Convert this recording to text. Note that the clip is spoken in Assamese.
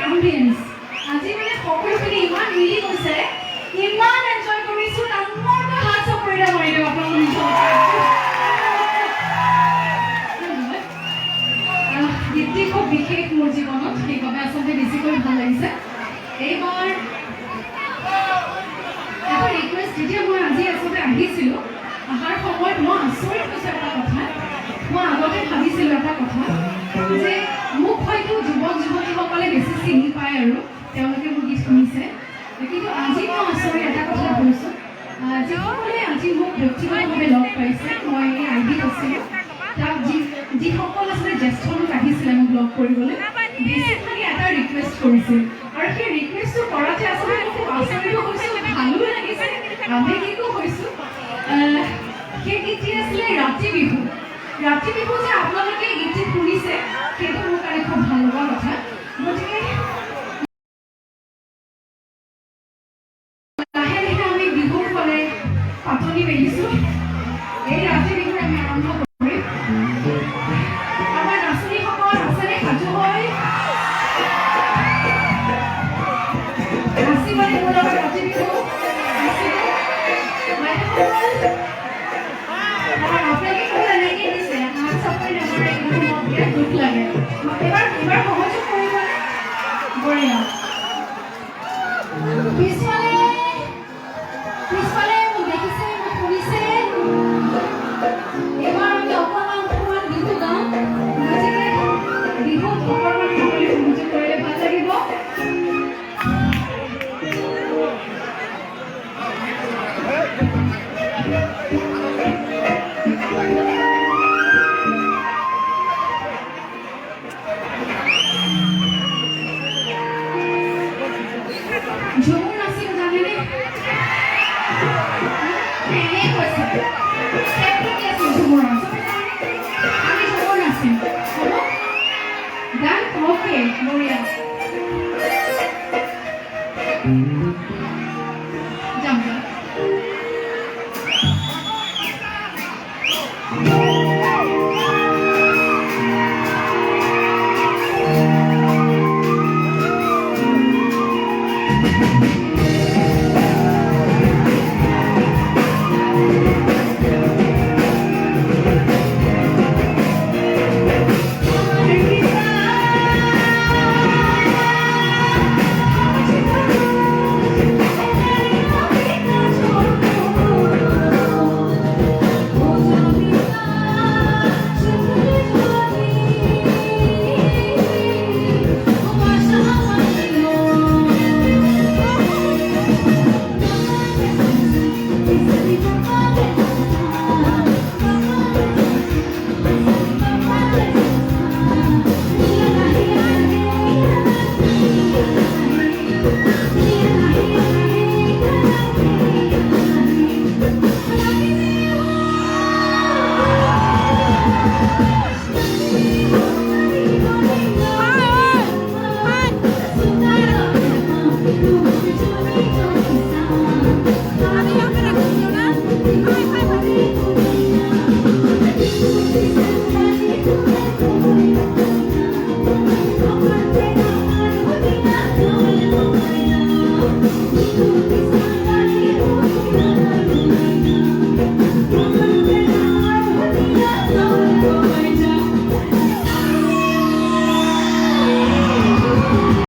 ambience. আজি মানে সকলোখিনি ইমান মিলি গৈছে, ইমান এনজয় কৰিছোঁ, ডাঙৰকৈ হাত চাপৰিলে মাৰি দিওঁ আপোনালোক গীতটি খুব বিশেষ মোৰ জীৱনত, সেইবাবে আচলতে বেছিকৈ ভাল লাগিছে। এইবাৰ এটা ৰিকুৱেষ্ট, যেতিয়া মই আজি আচলতে আহিছিলোঁ, অহাৰ সময়ত মই আচৰিত হৈছোঁ এটা কথা। মই আগতে ভাবিছিলোঁ এটা কথা যে মোক হয়তো যুৱক যুৱতীসকলে বেছি চিনি পায় আৰু তেওঁলোকে মোৰ গীত শুনিছে, কিন্তু আজি মই আচৰিত এটা কথা কৈছোঁ, যিসকলে আজি মোক ব্যক্তিগতভাৱে লগ পাইছে, মই এই আইডিত আছিলোঁ, তাত যিসকল আচলতে জ্যেষ্ঠ লোক আহিছিলে মোক লগ কৰিবলৈ, বেছিভাগে এটা ৰিকুৱেষ্ট কৰিছিল, আৰু সেই ৰিকুৱেষ্টটো কৰাতে আচলতে মই খুব আচৰিত হৈছোঁ, ভালো লাগিছে, আৱেগিকো হৈছোঁ। সেই গীতটি আছিলে ৰাতি বিহু। ৰাতি বিহু যে আপোনালোকে গীতটি শুনিছে, সেইটো মোৰ কাৰণে খুব ভাল লগা কথা। গতিকে লাহে লাহে আমি বিহুৰ ফালে পাতনি মেলিছোঁ। এই ৰাতি বিহু আমি আৰম্ভ কৰিম। আমাৰ নাচনীসকল আছেনে সাজু হৈ? নাচিবনে মোৰ লগত ৰাতি বিহু? নাচিব আপোনালোকে ক'ব এনেকৈ দিছে, হাত চাপৰি নামাৰে, কিন্তু মই বিৰাট দুখ লাগে। এইবাৰ সহযোগ কৰিবনে? বঢ়িয়া। পিছফালে মোক দেখিছে, মোক শুনিছে। এইবাৰ আমি অকণমান বিহু গাওঁ, গতিকে বিহুত অকণমান সকলোৱে সহযোগ কৰিলে ভাল লাগিব। ঝুমুৰ নাচিব জানেনে? এনেই কৈছে ঝুমুৰ আমি ঝুমুৰ নাচিম, হ'ব? গান অ'কে, বঢ়িয়া।